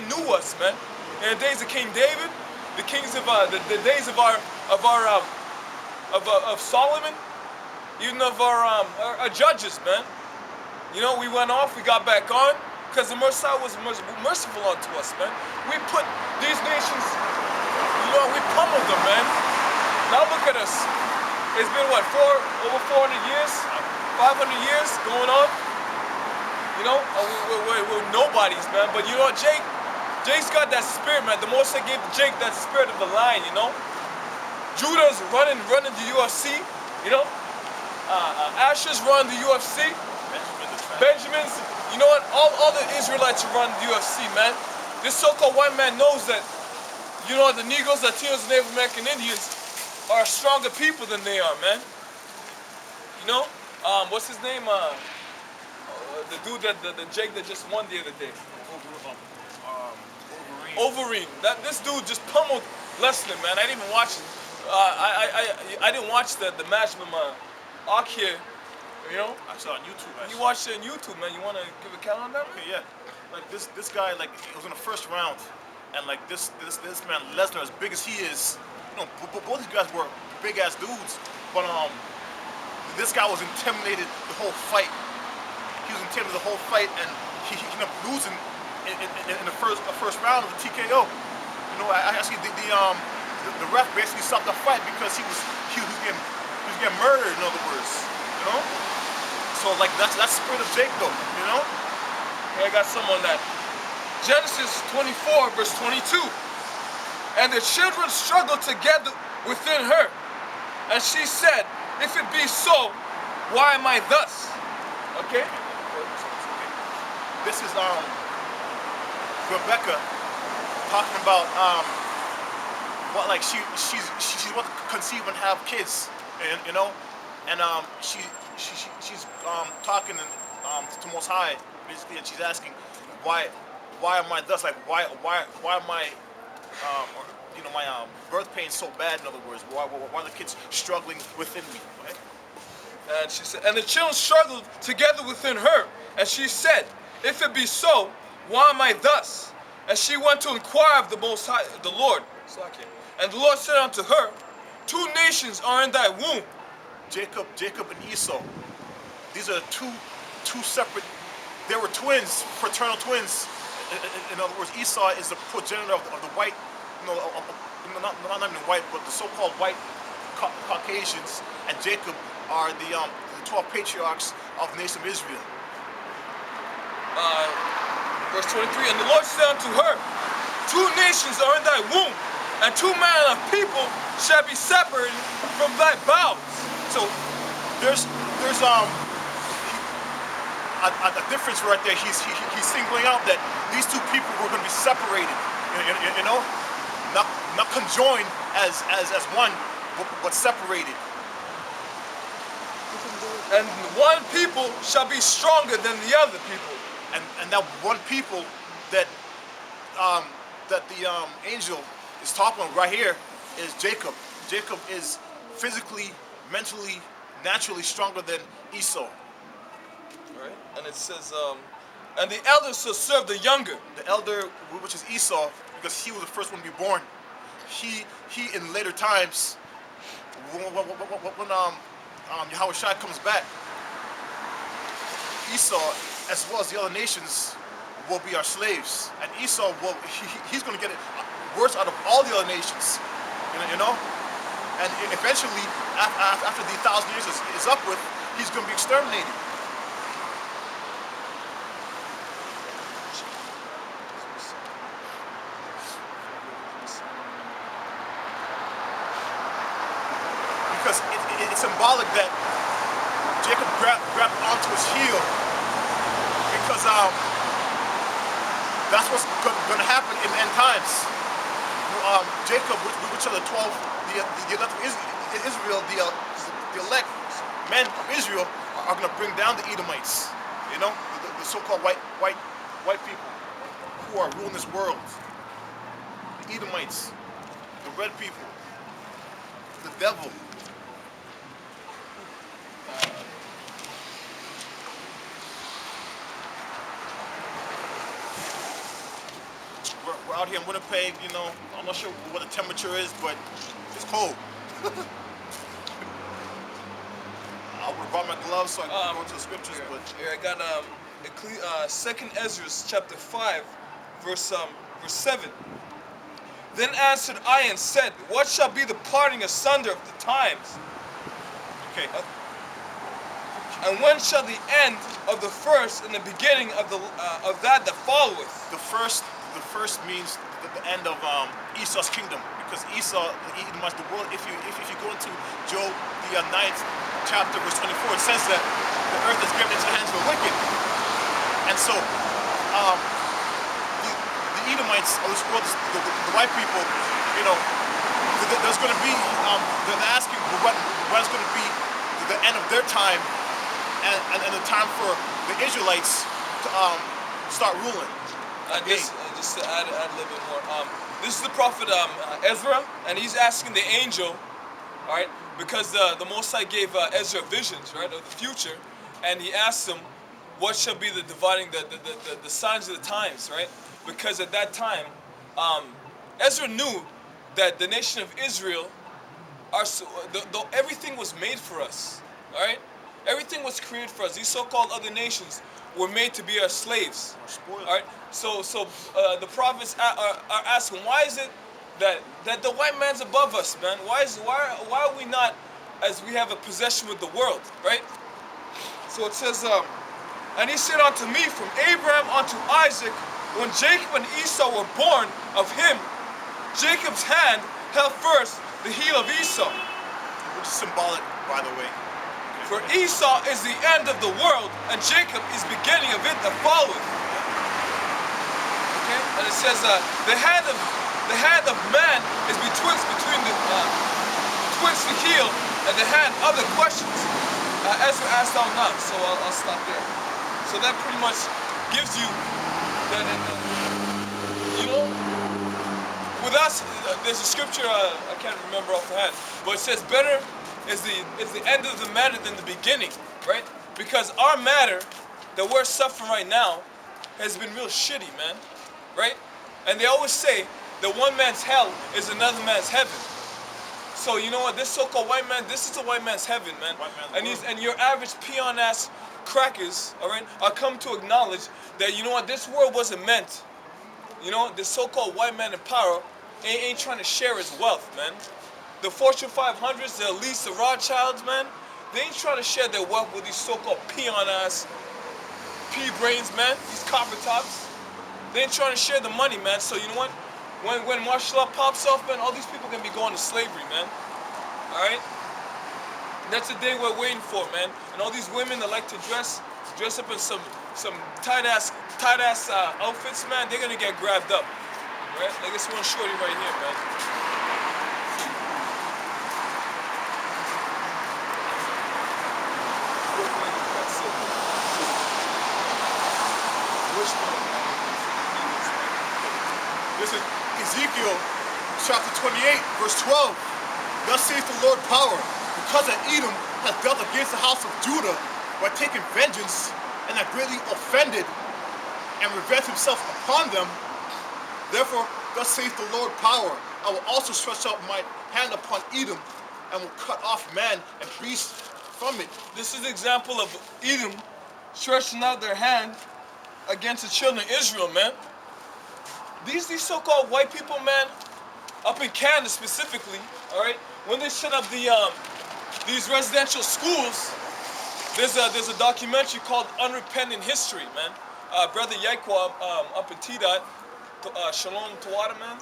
they knew us, man. In the days of King David, the kings of the days of Solomon, even of our judges, man. You know, we went off, we got back on, because the Messiah was merciful unto us, man. We put these nations, you know, we pummeled them, man. Now look at us. It's been what, over 400 years, 500 years going on. You know, we're nobodies, man. But you know what, Jake's got that spirit, man. The Most High gave Jake that spirit of the lion, you know. Judah's running the UFC, you know. Asher's running the UFC. Benjamin's, you know what? All the Israelites run the UFC, man. This so-called white man knows that, you know, the Negroes, Latinos, and Native American Indians are stronger people than they are, man. You know? What's his name? The dude the Jake that just won the other day. Wolverine. This dude just pummeled Lesnar, man. I didn't even watch it. I didn't watch the match with Ark here. You know? I saw it on YouTube. You watched it on YouTube, man. You want to give a count on that? Okay, yeah. Like this guy, like it was in the first round, and like this man Lesnar, as big as he is, you know, both these guys were big ass dudes, but this guy was intimidated the whole fight. He was intimidated the whole fight, and he ended up losing in the first round of the TKO. You know, actually the ref basically stopped the fight because he was getting murdered. In other words, you know. So like that's spirit of Jake though, you know. Here I got some on that. Genesis 24 verse 22. And the children struggled together within her, and she said, "If it be so, why am I thus?" Okay. This is Rebecca talking about what, like she's about to conceive and have kids, and you know, and she's talking to Most High basically, and she's asking why am I thus, like why am I you know, my birth pain so bad? In other words, why are the kids struggling within me? Right? And she said, and the children struggled together within her, and she said, "If it be so, why am I thus?" And she went to inquire of the Most High, the Lord. And the Lord said unto her, "Two nations are in thy womb." Jacob and Esau. These are two separate. They were twins, fraternal twins. In other words, Esau is the progenitor of the white, you know, not even white, but the so-called white Caucasians, and Jacob are the 12 patriarchs of the nation of Israel. Verse 23, and the Lord said unto her, "Two nations are in thy womb, and two manner of people shall be separated from thy bowels." So there's a difference right there. He's singling out that these two people were going to be separated, you know, not conjoined as one, but separated. And one people shall be stronger than the other people. And that one people that the angel is talking about right here is Jacob. Jacob is physically, mentally, naturally stronger than Esau. Right? And it says, and the elder shall serve the younger. The elder, which is Esau, because he was the first one to be born. He in later times, when Yahweh Shai comes back, Esau, as well as the other nations, will be our slaves. And Esau he's going to get it worse out of all the other nations, you know. And eventually, after the 1,000 years is up with, he's going to be exterminated. Because it's symbolic that Jacob grabbed onto his heel, because that's what's going to happen in the end times. Jacob, which are the 12, the elect of Israel, the elect men of Israel, are going to bring down the Edomites, you know, the so-called white people who are ruling this world. The Edomites, the red people, the devil. we're out here in Winnipeg. You know, I'm not sure what the temperature is, but it's cold. I would have brought my gloves so I can go into the scriptures, Here, but here I got 2nd Ezra chapter 5, verse 7. Then answered I and said, what shall be the parting asunder of the times? okay. And when shall the end of the first and the beginning of that followeth? The first means the end of Esau's kingdom, because Esau, the world. If you go into Job the 9th chapter verse 24, it says that the earth is given into the hands of the wicked, and so the Edomites of this world, the white people, you know, there's going to be they're asking when is going to be the end of their time. And the time for the Israelites to start ruling. Just to add a little bit more. This is the prophet Ezra, and he's asking the angel, all right, because the Most High gave Ezra visions, right, of the future, and he asked him, what shall be the dividing the signs of the times, right? Because at that time, Ezra knew that the nation of Israel, everything was made for us, all right? Everything was created for us. These so-called other nations were made to be our slaves. Spoiled. All right. So the prophets are asking, why is it that the white man's above us, man? Why are we not, as we have a possession with the world, right? So it says, and he said unto me, from Abraham unto Isaac, when Jacob and Esau were born of him, Jacob's hand held first the heel of Esau. Which is symbolic, by the way. For Esau is the end of the world, and Jacob is beginning of it that followeth. Okay, and it says the hand of man is betwixt the heel and the hand. Other questions Ezra asked out not, so I'll stop there. So that pretty much gives you that, you know, with us, there's a scripture I can't remember off the head, but it says better is the end of the matter than the beginning, right? Because our matter that we're suffering right now has been real shitty, man, right? And they always say that one man's hell is another man's heaven. So you know what? This so-called white man, this is a white man's heaven, man. And your average peon-ass crackers, all right, are come to acknowledge that, you know what, this world wasn't meant. You know, this so-called white man in power ain't trying to share his wealth, man. The Fortune 500s, the elites, the Rothschilds, man, they ain't trying to share their wealth with these so-called peon-ass pea-brains, man, these copper tops. They ain't trying to share the money, man. So you know what? When martial law pops off, man, all these people can be going to slavery, man. All right? That's the day we're waiting for, man. And all these women that like to dress up in some tight-ass outfits, man, they're gonna get grabbed up, right? Like this one shorty right here, man. This is Ezekiel chapter 28, verse 12. Thus saith the Lord power, because that Edom hath dealt against the house of Judah by taking vengeance, and hath greatly offended and revenged himself upon them. Therefore, thus saith the Lord power, I will also stretch out my hand upon Edom, and will cut off man and beast from it. This is an example of Edom stretching out their hand against the children of Israel, man. These so-called white people, man, up in Canada specifically, all right, when they set up these residential schools, there's a documentary called Unrepentant History, man. Brother Yaikwa up in T-Dot, Shalom Tawada, man.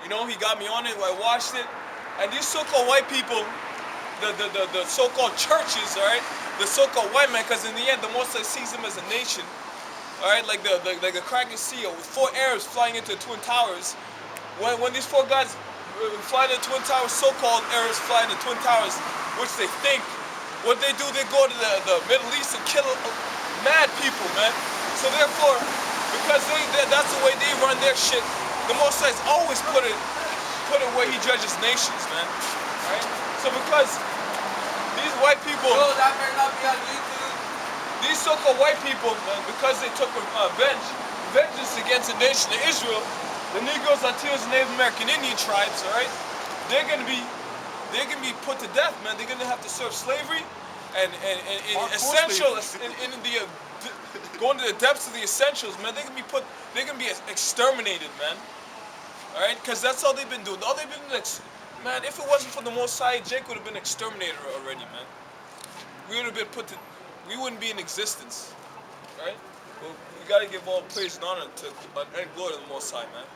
You know, he got me on it. I watched it, and these so-called white people, the so-called churches, all right, the so-called white man, because in the end, the Most High sees them as a nation. All right, like the Kraken CEO with 4 Arabs flying into the Twin Towers. When these 4 guys fly to the Twin Towers, so-called Arabs fly into the Twin Towers, which they think, what they do, they go to the Middle East and kill mad people, man. So therefore, because that's the way they run their shit, the Most High's always put it where he judges nations, man. All right. So because these white people, that may not be on YouTube. These so-called white people, man, because they took vengeance against the nation of Israel, the Negroes, Latinos, and Native American Indian tribes, all right, they're gonna be put to death, man. They're gonna have to serve slavery, and Hardcore essential slavery. in the going to the depths of the essentials, man. They're gonna be exterminated, man. All right, because that's all they've been doing. All they've been doing, man. If it wasn't for the Most High, Jake would have been exterminated already, man. We would have been we wouldn't be in existence, right? Well, we gotta give all praise and honor to and glory to the Most High, man.